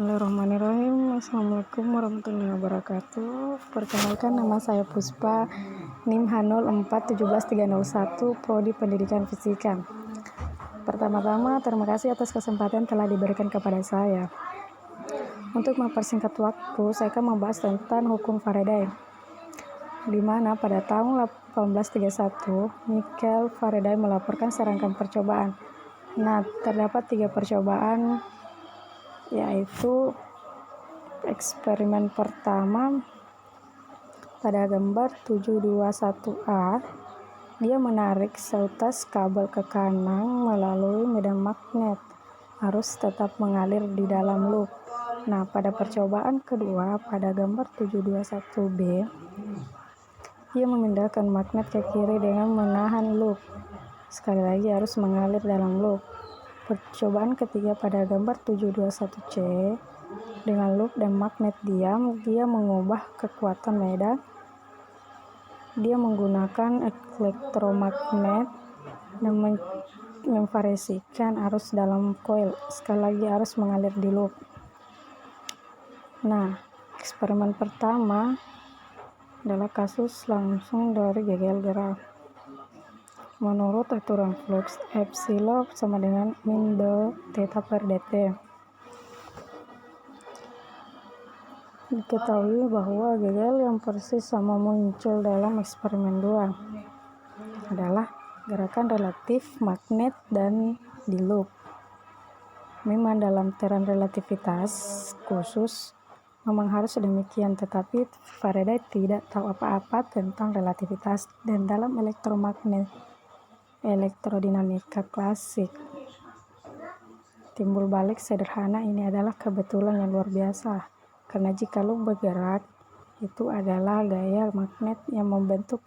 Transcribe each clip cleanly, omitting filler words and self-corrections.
Bismillahirrahmanirrahim. Assalamualaikum warahmatullahi wabarakatuh. Perkenalkan, nama saya Puspa, NIM H04-17301, Prodi Pendidikan Fisika. Pertama-tama, terima kasih atas kesempatan telah diberikan kepada saya. Untuk mempersingkat waktu, saya akan membahas tentang hukum Faraday, di mana pada tahun 1831, Michael Faraday melaporkan serangkaian percobaan. Nah, terdapat 3 percobaan, yaitu eksperimen pertama pada gambar 721A, dia menarik seutas kabel ke kanan melalui medan magnet, arus tetap mengalir di dalam loop. Nah, pada percobaan kedua pada gambar 721B, dia memindahkan magnet ke kiri dengan menahan loop. Sekali lagi arus mengalir dalam loop. Percobaan ketiga pada gambar 721C, dengan loop dan magnet diam, dia mengubah kekuatan medan. Dia menggunakan elektromagnet dan memvariasikan arus dalam koil. Sekali lagi arus mengalir di loop. Nah, eksperimen pertama adalah kasus langsung dari GGL gerak. Menurut aturan flux, epsilon sama dengan min do theta per dt. Diketahui bahwa GGL yang persis sama muncul dalam eksperimen 2 adalah gerakan relatif magnet dan di loop. Memang dalam teori relativitas khusus memang harus demikian, tetapi Faraday tidak tahu apa-apa tentang relativitas, dan dalam elektrodinamika klasik, timbul balik sederhana ini adalah kebetulan yang luar biasa, karena jika loop bergerak, itu adalah gaya magnet yang membentuk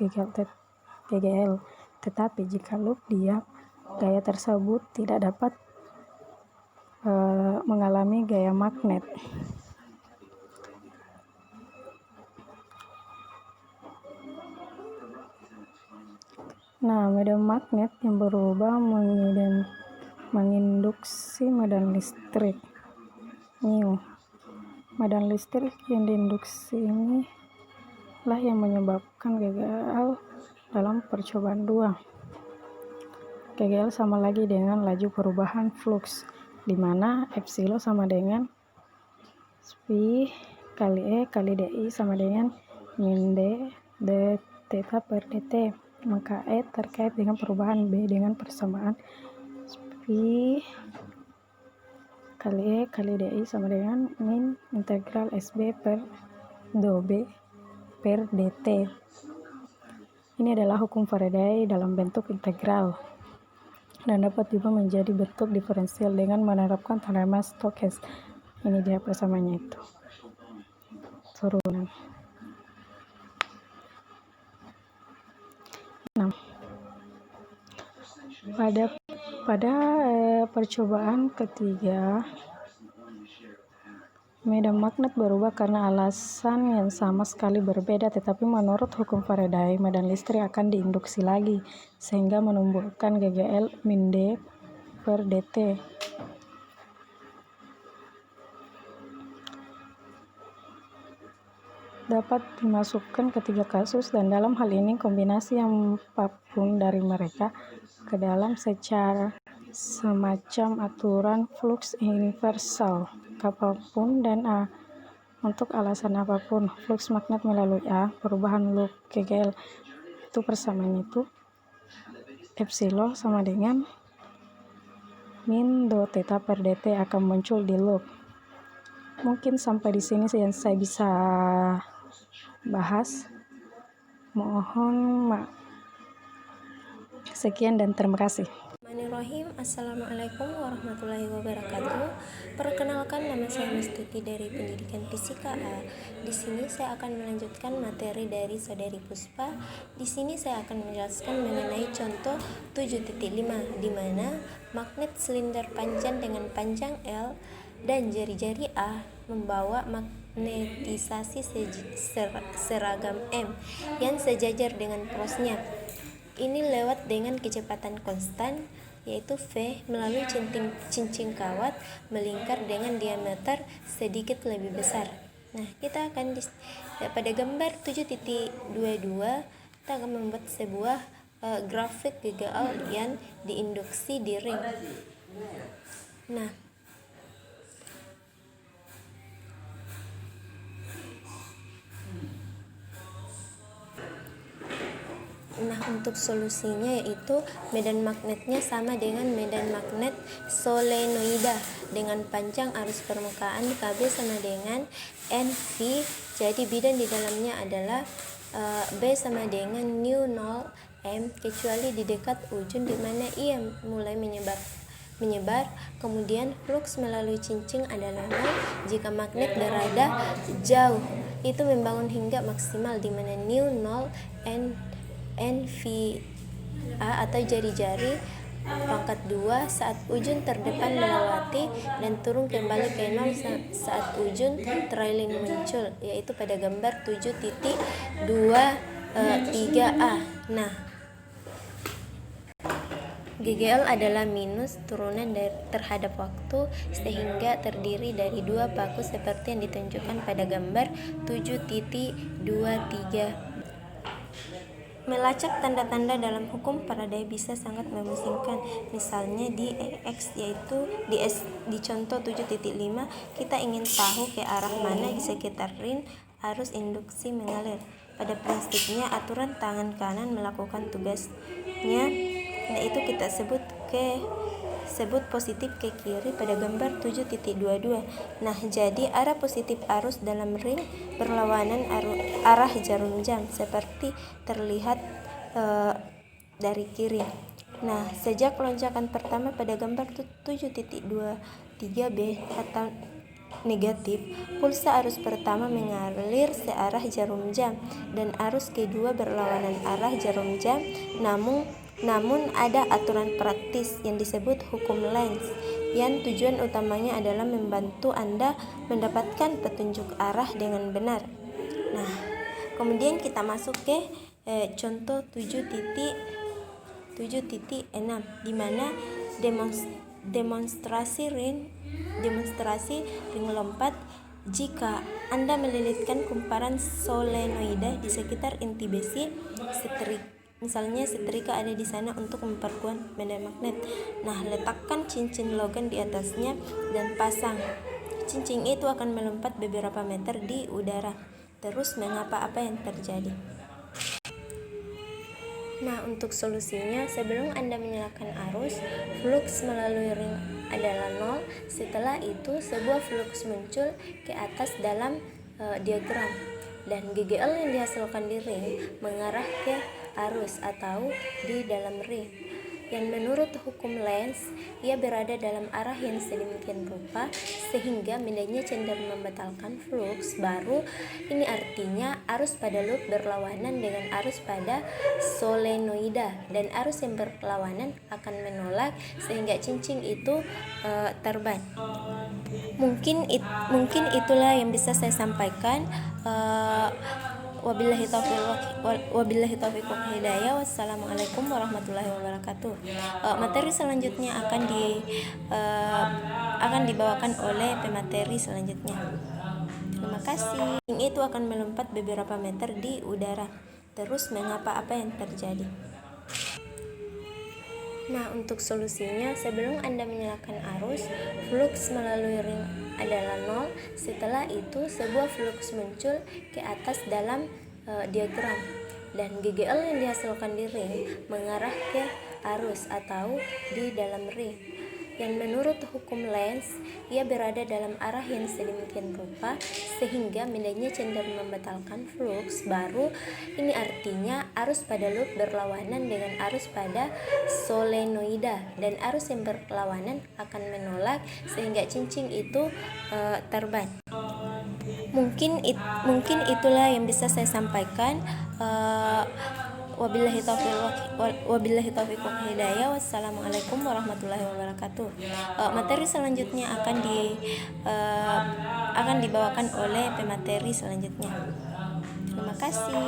GGL, tetapi jika loop diam, gaya tersebut tidak dapat mengalami gaya magnet. Nah, medan magnet yang berubah menginduksi medan listrik. Medan listrik yang diinduksi ini lah yang menyebabkan GGL dalam percobaan 2. GGL sama lagi dengan laju perubahan flux, di mana epsilon sama dengan phi kali E kali DI sama dengan min D theta per dt. Maka E terkait dengan perubahan B dengan persamaan phi kali E kali DI sama dengan min integral SB per do B per dt. Ini adalah hukum Faraday dalam bentuk integral, dan dapat juga menjadi bentuk diferensial dengan menerapkan teorema Stokes. Ini dia persamaannya itu. Turunan. Nah, pada percobaan ketiga, medan magnet berubah karena alasan yang sama sekali berbeda, tetapi menurut hukum Faraday, medan listrik akan diinduksi lagi, sehingga menumbuhkan GGL min D per dt. Dapat dimasukkan ketiga kasus, dan dalam hal ini kombinasi yang apapun dari mereka ke dalam secara semacam aturan flux universal apapun dan A. Untuk alasan apapun, flux magnet melalui A, perubahan loop GGL itu persamaan itu epsilon sama dengan min do theta per dt akan muncul di loop. Mungkin sampai di sini yang saya bisa bahas. Mohon maaf. Sekian dan terima kasih. Bismillahirrahmanirrahim. Assalamualaikum warahmatullahi wabarakatuh. Perkenalkan, nama saya Mestuti dari Pendidikan Fisika A. Di sini saya akan melanjutkan materi dari Saudari Puspa. Di sini saya akan menjelaskan mengenai contoh 7.5, di mana magnet silinder panjang dengan panjang L dan jari-jari A membawa magnetisasi seragam M yang sejajar dengan prosnya. Ini lewat dengan kecepatan konstan. yaitu V, melalui cincin kawat melingkar dengan diameter sedikit lebih besar. Nah, kita akan pada gambar 7.22 kita akan membuat sebuah grafik GGL yang diinduksi di ring. Nah, untuk solusinya yaitu medan magnetnya sama dengan medan magnet solenoida dengan panjang arus permukaan KB sama dengan NV. Jadi bidang di dalamnya adalah B sama dengan nu 0 M, kecuali di dekat ujung di mana ia mulai menyebar. Kemudian flux melalui cincin adalah 0 jika magnet berada jauh. Itu membangun hingga maksimal di mana nu 0 NVA atau jari-jari pangkat 2 saat ujung terdepan melewati dan turun kembali ke 0 saat ujung trailing muncul, yaitu pada gambar 7.23a. Nah, GGL adalah minus turunan terhadap waktu sehingga terdiri dari dua paku seperti yang ditunjukkan pada gambar 7.23. Melacak tanda-tanda dalam hukum Faraday bisa sangat memusingkan. Misalnya di X, yaitu di contoh 7.5 kita ingin tahu ke arah mana di sekitar ring arus induksi mengalir. Pada prinsipnya aturan tangan kanan melakukan tugasnya. Nah, itu kita sebut positif ke kiri pada gambar 7.22. Nah, jadi arah positif arus dalam ring berlawanan arah jarum jam seperti terlihat dari kiri. Nah, sejak lonjakan pertama pada gambar 7.23b atau negatif, pulsa arus pertama mengalir searah jarum jam dan arus kedua berlawanan arah jarum jam. Namun ada aturan praktis yang disebut hukum Lenz yang tujuan utamanya adalah membantu Anda mendapatkan petunjuk arah dengan benar. Nah, kemudian kita masuk ke contoh 7.6 di mana demonstrasi ring lompat. Jika Anda melilitkan kumparan solenoida di sekitar inti besi misalnya setrika ada di sana untuk memperkuat medan magnet. Nah, letakkan cincin logam di atasnya dan pasang. Cincin itu akan melompat beberapa meter di udara. Terus mengapa apa yang terjadi? Nah, untuk solusinya, sebelum Anda menyalakan arus, flux melalui ring adalah 0. Setelah itu, sebuah flux muncul ke atas dalam diagram, dan GGL yang dihasilkan di ring mengarah ke arus atau di dalam ring. Yang menurut hukum Lenz, ia berada dalam arah yang sedemikian rupa sehingga medannya cenderung membatalkan flux baru. Ini artinya arus pada loop berlawanan dengan arus pada solenoida, dan arus yang berlawanan akan menolak sehingga cincin itu terbang. Mungkin itulah yang bisa saya sampaikan. Wabillahi taufiq wal hidayah. Wassalamualaikum warahmatullahi wabarakatuh. Materi selanjutnya akan dibawakan oleh pemateri selanjutnya. Terima kasih. Itu akan melompat beberapa meter di udara. Terus mengapa apa yang terjadi? Nah, untuk solusinya, sebelum Anda menyalakan arus, flux melalui ring adalah 0. Setelah itu, sebuah flux muncul ke atas dalam diagram, dan GGL yang dihasilkan di ring mengarah ke arus atau di dalam ring. Yang menurut hukum Lenz, ia berada dalam arah yang sedemikian rupa sehingga medannya cenderung membatalkan flux baru. Ini artinya arus pada loop berlawanan dengan arus pada solenoida, dan arus yang berlawanan akan menolak sehingga cincin itu terbang. Mungkin itulah yang bisa saya sampaikan. Wabillahi taufiq wal hidayah. Wassalamualaikum warahmatullahi wabarakatuh. Materi selanjutnya akan dibawakan oleh pemateri selanjutnya. Terima kasih.